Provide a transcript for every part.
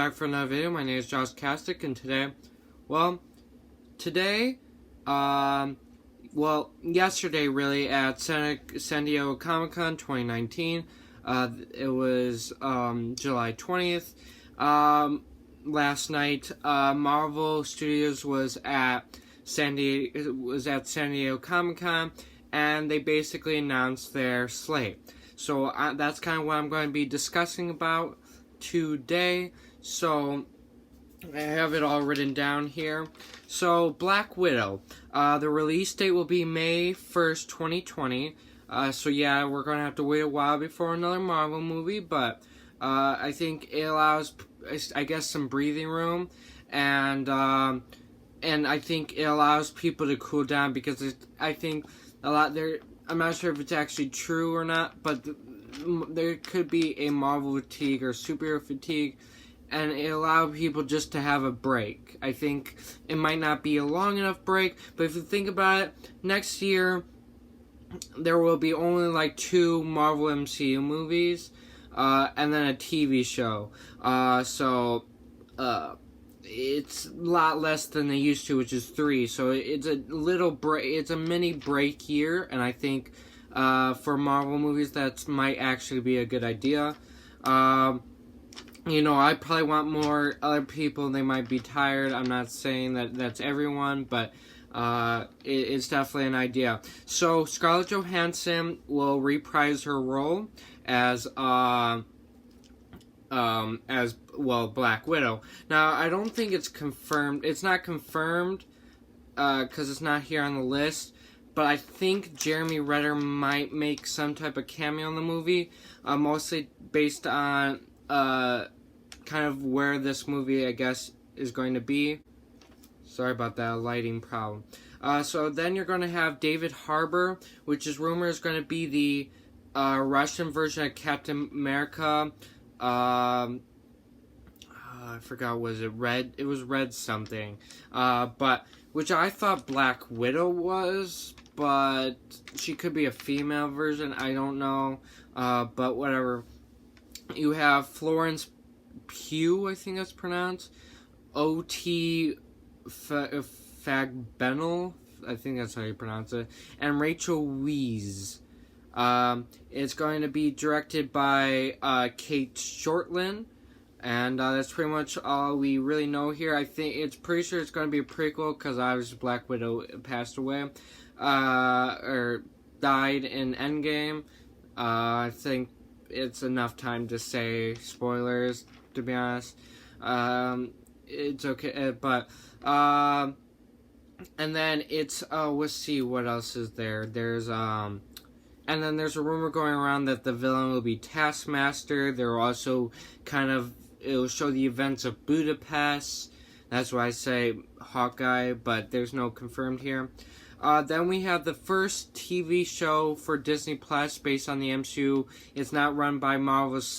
back for another video. My name is Josh Kastic, and yesterday really at San Diego Comic-Con 2019, it was July 20th. Last night, Marvel Studios was at San Diego Comic-Con, and they basically announced their slate. So that's kind of what I'm going to be discussing about today. So I have it all written down here. So Black Widow, the release date will be May 1st, 2020. So yeah, we're going to have to wait a while before another Marvel movie, but I think it allows, I guess, some breathing room, and I think it allows people to cool down, because I think a lot there. I'm not sure if it's actually true or not, but there could be a Marvel fatigue or superhero fatigue, and it allowed people just to have a break. I think it might not be a long enough break, but if you think about it, next year there will be only like 2 Marvel MCU movies, and then a TV show. It's a lot less than they used to, which is 3. So it's a little break. It's a mini break year, and I think for Marvel movies that might actually be a good idea. I probably want more. Other people, they might be tired. I'm not saying that that's everyone, but it's definitely an idea. So Scarlett Johansson will reprise her role as Black Widow. Now, I don't think it's confirmed. It's not confirmed because it's not here on the list, but I think Jeremy Renner might make some type of cameo in the movie, mostly based on kind of where this movie, I guess, is going to be. Sorry about that lighting problem. So then you're going to have David Harbour, which is rumored is going to be the Russian version of Captain America. I forgot, was it Red? It was Red something. But which I thought Black Widow was, but she could be a female version. I don't know. But whatever. You have Florence Pugh, I think that's pronounced. O.T. Fagbenel, I think that's how you pronounce it. And Rachel Weisz. It's going to be directed by Kate Shortland, and that's pretty much all we really know here. I think it's pretty sure it's going to be a prequel, because obviously Black Widow passed away, or died in Endgame. I think it's enough time to say spoilers, to be honest. It's okay, but and then it's let's see what else is there. There's and then there's a rumor going around that the villain will be Taskmaster. There will also it'll show the events of Budapest. That's why I say Hawkeye, but there's no confirmed here. Then we have the first TV show for Disney Plus based on the MCU. It's not run by Marvel's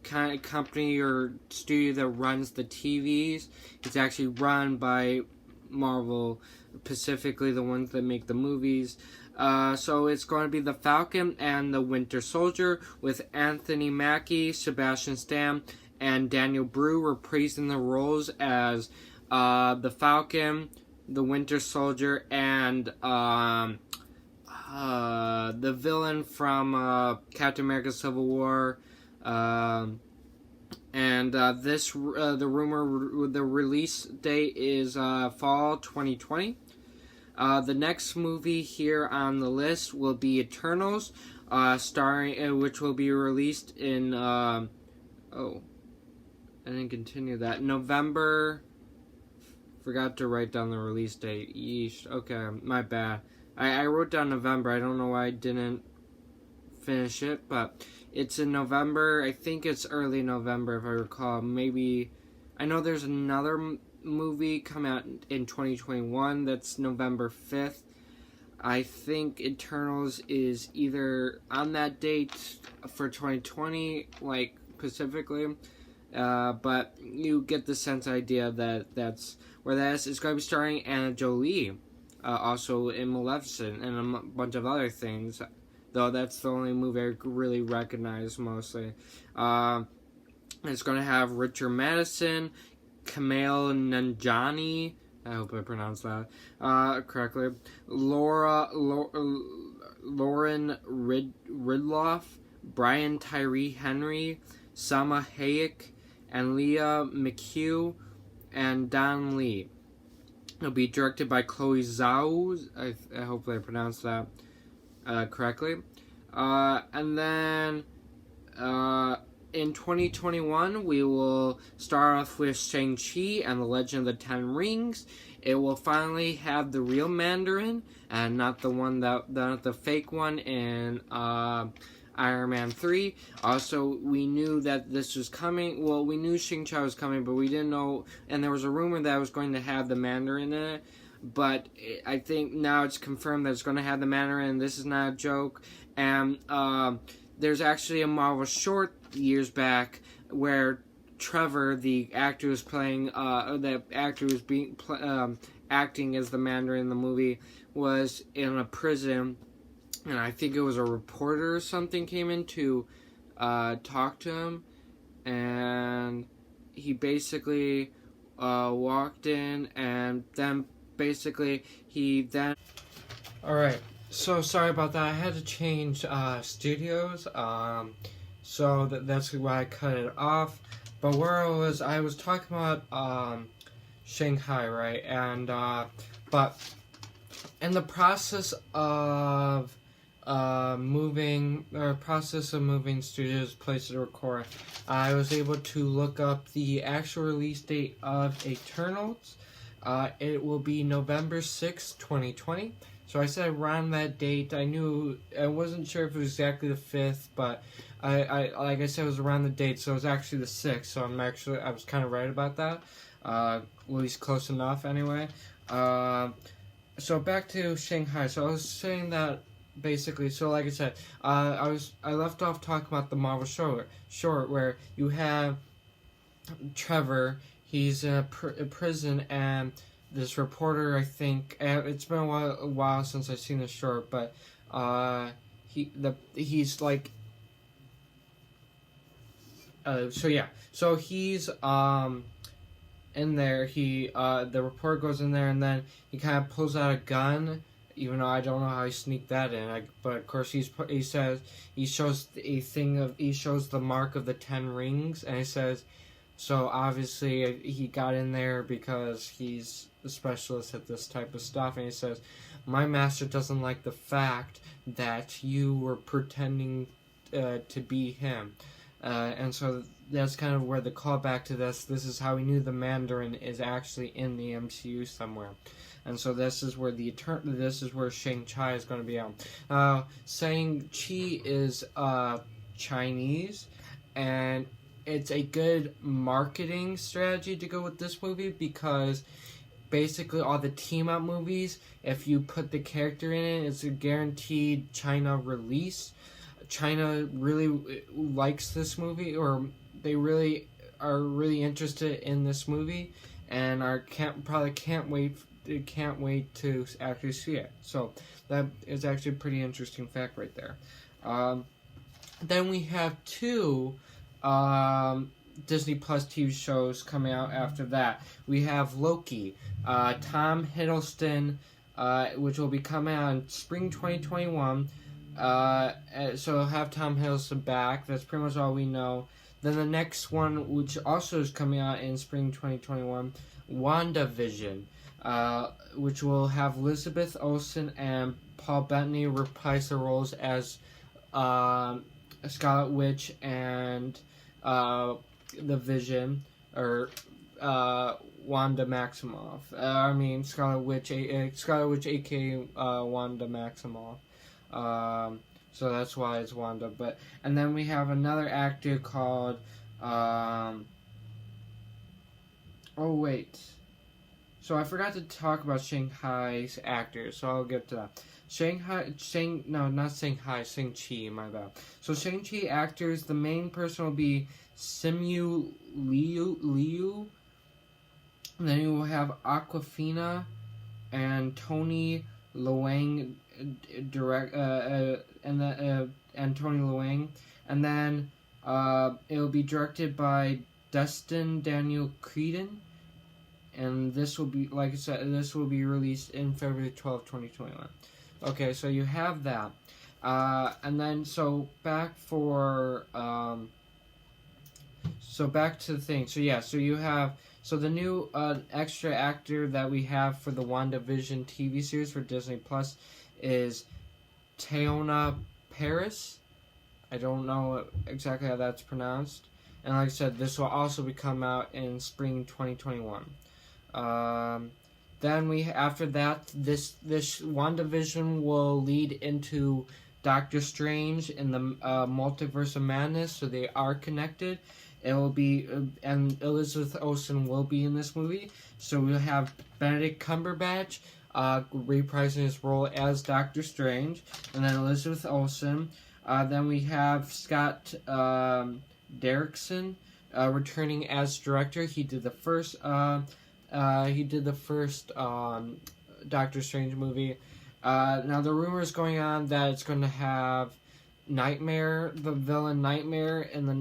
kind of company or studio that runs the TVs. It's actually run by Marvel, specifically the ones that make the movies. So it's going to be The Falcon and the Winter Soldier, with Anthony Mackie, Sebastian Stan, and Daniel Brew reprising the roles as the Falcon, the Winter Soldier, and the villain from Captain America: Civil War. The release date is fall 2020. The next movie here on the list will be Eternals, which will be released in I didn't continue that. November. Forgot to write down the release date. Yeesh. Okay, my bad. I wrote down November. I don't know why I didn't finish it, but it's in November. I think it's early November, if I recall. Maybe, I know there's another movie coming out in 2021 that's November 5th. I think Eternals is either on that date for 2020, like specifically, but you get the sense idea that that's where that is. It's going to be starring Anna Jolie, also in Maleficent and a bunch of other things. though that's the only movie I really recognize mostly. It's going to have Richard Madison, Kumail Nanjiani. I hope I pronounced that correctly. Lauren Ridloff, Brian Tyree Henry, Salma Hayek, and Leah McHugh, and Don Lee. It'll be directed by Chloe Zhao. I hope I pronounced that correctly. And then in 2021, we will start off with Shang-Chi and the Legend of the Ten Rings. It will finally have the real Mandarin and not the fake one in Iron Man 3. Also, we knew that this was coming. Well, we knew Shang-Chi was coming, but we didn't know. And there was a rumor that it was going to have the Mandarin in it. But I think now it's confirmed that it's going to have the Mandarin. This is not a joke. And there's actually a Marvel short years back where Trevor, the actor who's playing, the actor who's acting as the Mandarin in the movie, was in a prison, and I think it was a reporter or something came in to talk to him, and he basically walked in, and then basically Alright, so sorry about that. I had to change studios, so that's why I cut it off. But where I was talking about Shanghai, right? And but in the process of moving studios, places to record, I was able to look up the actual release date of Eternals. It will be November 6th, 2020. So I said around that date. I wasn't sure if it was exactly the 5th, but I like I said, it was around the date, so it was actually the 6th. So I was kind of right about that. At least close enough, anyway. So back to Shanghai. So I was saying that basically. So like I said, I left off talking about the Marvel short where you have Trevor. He's in a prison, and this reporter, I think, it's been a while since I've seen this short, but he's like, so he's in there. The reporter goes in there, and then he kind of pulls out a gun, even though I don't know how he sneaked that in. But of course he shows the mark of the 10 rings, and he says. So obviously he got in there because he's a specialist at this type of stuff, and he says, "My master doesn't like the fact that you were pretending to be him," and so that's kind of where the callback to this. This is how we knew the Mandarin is actually in the MCU somewhere, and so this is where Shang-Chi is going to be on. Shang-Chi is Chinese, and it's a good marketing strategy to go with this movie because basically all the team-up movies, if you put the character in it, it's a guaranteed China release. China really likes this movie, or they really are really interested in this movie, and can't wait to actually see it. So that is actually a pretty interesting fact right there. Then we have two Disney Plus TV shows coming out after that. We have Loki, Tom Hiddleston, which will be coming out in spring 2021. So we'll have Tom Hiddleston back. That's pretty much all we know. Then the next one, which also is coming out in spring 2021, WandaVision, which will have Elizabeth Olsen and Paul Bettany reprise their roles as Scarlet Witch and the Vision, or Wanda Maximoff. Scarlet Witch, aka Wanda Maximoff. So that's why it's Wanda. And then we have another actor called. So I forgot to talk about Shanghai's actors, so I'll get to that. Shang-Chi, my bad. So Shang-Chi actors, the main person will be Simu Liu. And then you will have Awkwafina and Tony Leung and Tony Leung, and then it will be directed by Dustin Daniel Cretton, and this will be, like I said, this will be released in February 12th, 2021. Okay, so you have that. And then, so back to the thing. So yeah, so you have, so the new extra actor that we have for the WandaVision TV series for Disney Plus is Teyonah Parris. I don't know exactly how that's pronounced. And like I said, this will also be come out in spring 2021. Then after that, this WandaVision will lead into Doctor Strange in the Multiverse of Madness, so they are connected. It will be, and Elizabeth Olsen will be in this movie. So we'll have Benedict Cumberbatch reprising his role as Doctor Strange, and then Elizabeth Olsen. Then we have Scott Derrickson returning as director. He did the first. Doctor Strange movie. Now the rumor is going on that it's going to have Nightmare, the villain Nightmare, in the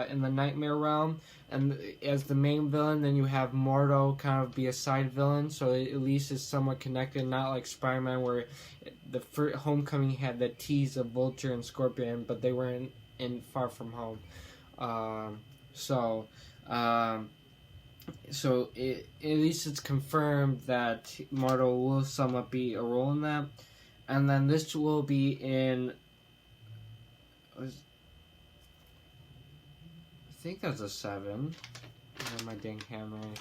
in the Nightmare realm, and as the main villain. Then you have Mordo kind of be a side villain, so it at least is somewhat connected, not like Spider-Man where the Homecoming had the tease of Vulture and Scorpion, but they were in Far From Home. So at least it's confirmed that Mordo will somewhat be a role in that. And then this will be in, I think that's a 7. My dang handwriting.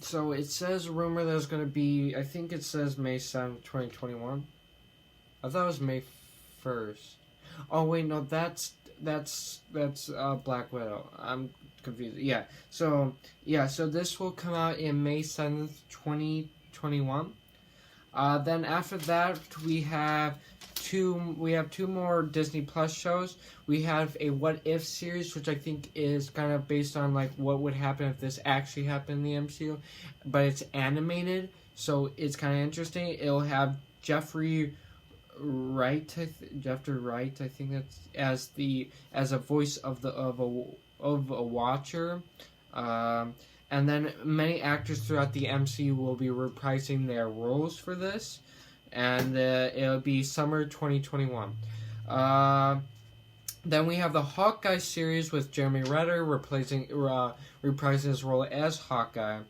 So it says rumor there's going to be, I think it says May 7th, 2021. I thought it was May 1st. Oh wait, no, that's Black Widow. I'm confused. Yeah. So this will come out in May 7th, 2021. Then after that, we have two more Disney Plus shows. We have a What If series, which I think is kind of based on like what would happen if this actually happened in the MCU, but it's animated, so it's kind of interesting. It'll have Jeffrey Wright, I think that's as a voice of a Watcher. And then many actors throughout the MCU will be reprising their roles for this, and it'll be summer 2021. Then we have the Hawkeye series with Jeremy Renner reprising his role as Hawkeye,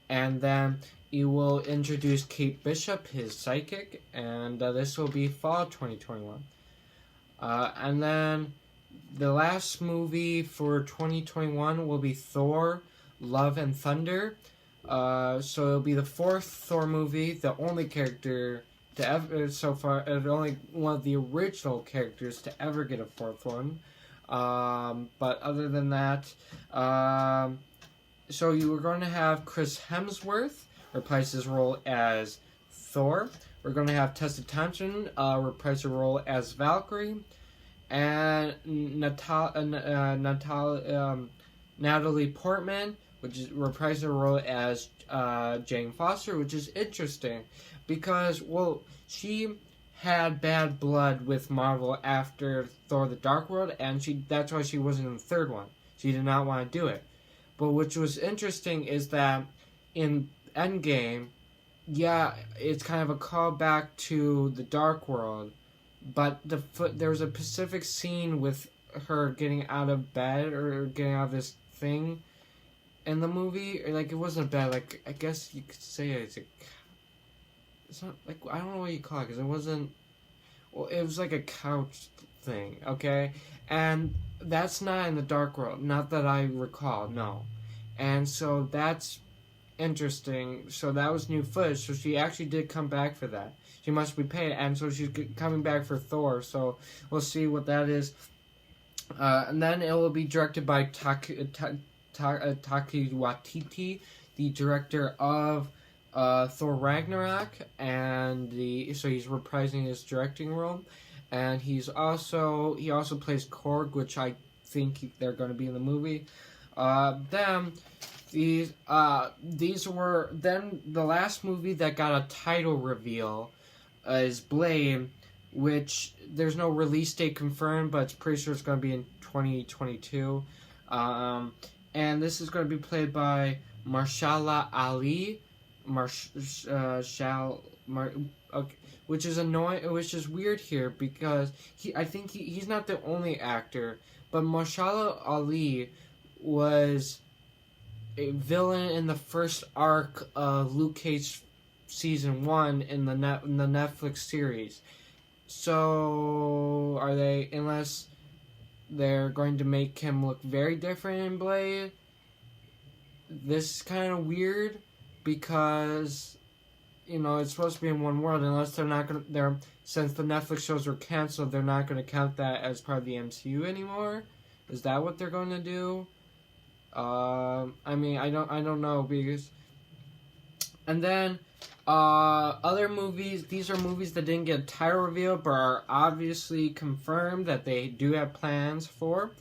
and then you will introduce Kate Bishop, his psychic, and this will be fall 2021. And then the last movie for 2021 will be Thor: Love and Thunder. So it'll be the 4th Thor movie, the only character to ever, so far, only one of the original characters to ever get a 4th one. But other than that, so you were going to have Chris Hemsworth reprise his role as Thor. We're going to have Tessa Thompson reprise her role as Valkyrie, and Natalie Portman, which is reprising her role as Jane Foster, which is interesting because, well, she had bad blood with Marvel after Thor: The Dark World, and that's why she wasn't in the 3rd one. She did not want to do it. But which was interesting is that in Endgame, yeah, it's kind of a callback to The Dark World, but there was a specific scene with her getting out of bed or getting out of this thing in the movie. Like, it wasn't bad. Like, I guess you could say it's not like, I don't know what you call it, because it wasn't, well, it was like a couch thing, okay? And that's not in The Dark World, not that I recall, no. And so that's interesting. So that was new footage, so she actually did come back for that. She must be paid, and so she's coming back for Thor, so we'll see what that is. And then it will be directed by Taki Waititi, the director of Thor Ragnarok, and so he's reprising his directing role, and he also plays Korg, which I think they're going to be in the movie. Then the last movie that got a title reveal is Blade, which there's no release date confirmed, but it's pretty sure it's going to be in 2022. And this is going to be played by Marshala Ali, which is annoying, which is weird here because I think he's not the only actor, but Marshala Ali was a villain in the first arc of Luke Cage season 1 in the Netflix series. So unless they're going to make him look very different in Blade, this is kind of weird because, it's supposed to be in one world, unless they're not going to, since the Netflix shows were canceled, they're not going to count that as part of the MCU anymore. Is that what they're going to do? I don't know, because, and then, other movies, these are movies that didn't get a title reveal, but are obviously confirmed that they do have plans for.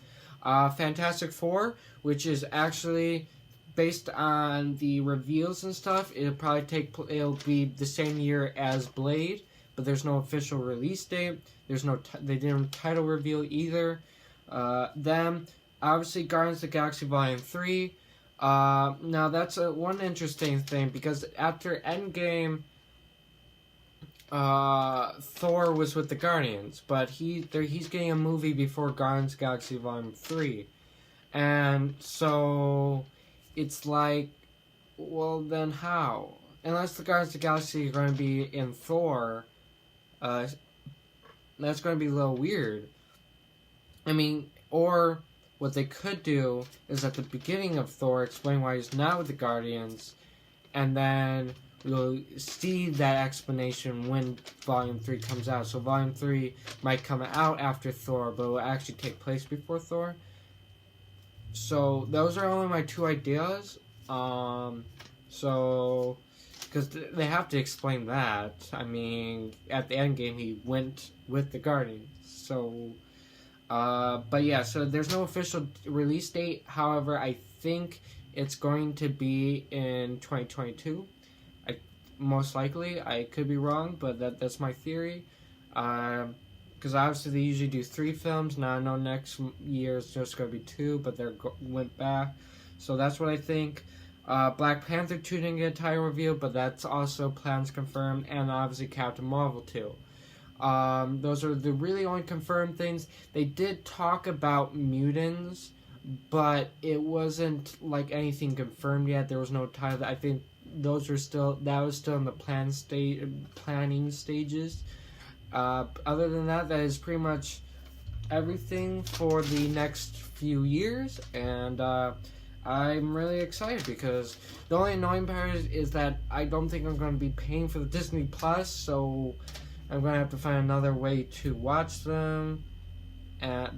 Fantastic Four, which is actually based on the reveals and stuff. It'll be the same year as Blade, but there's no official release date. They didn't title reveal either. Then, obviously, Guardians of the Galaxy Volume 3. Now that's one interesting thing, because after Endgame, Thor was with the Guardians, but he's getting a movie before Guardians of the Galaxy Volume 3. And so it's like, well, then how? Unless the Guardians of the Galaxy are going to be in Thor, that's going to be a little weird. Or what they could do is at the beginning of Thor explain why he's not with the Guardians, and then we'll see that explanation when Volume 3 comes out. So Volume 3 might come out after Thor, but it will actually take place before Thor. So those are only my two ideas. Because they have to explain that. At the end game, he went with the Guardians. So, but yeah, so there's no official release date. However, I think it's going to be in 2022. Most likely. I could be wrong, but that's my theory. Because obviously they usually do 3 films. Now I know next year it's just going to be 2, but they went back. So that's what I think. Black Panther 2 didn't get a title reveal, but that's also plans confirmed. And obviously Captain Marvel 2. Those are the really only confirmed things. They did talk about mutants, but it wasn't like anything confirmed yet. There was no title. I think that was still in the planning stages. Other than that, that is pretty much everything for the next few years, and I'm really excited because the only annoying part is that I don't think I'm going to be paying for the Disney Plus, so I'm going to have to find another way to watch them,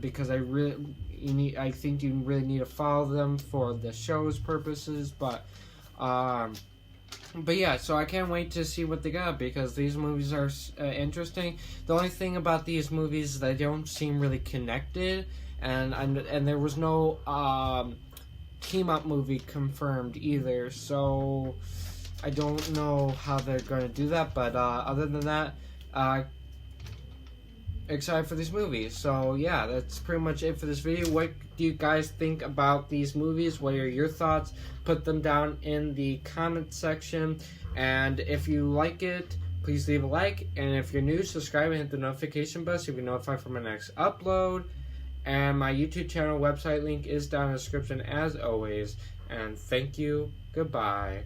because I think you really need to follow them for the show's purposes, but yeah, so I can't wait to see what they got, because these movies are interesting. The only thing about these movies is they don't seem really connected, and there was no team-up movie confirmed either, so I don't know how they're going to do that, but other than that, excited for these movies. So yeah, that's pretty much it for this video. What do you guys think about these movies? What are your thoughts? Put them down in the comment section, and if you like it, please leave a like, and if you're new, subscribe and hit the notification bell so you'll be notified for my next upload. And my YouTube channel website link is down in the description as always, and thank you. Goodbye.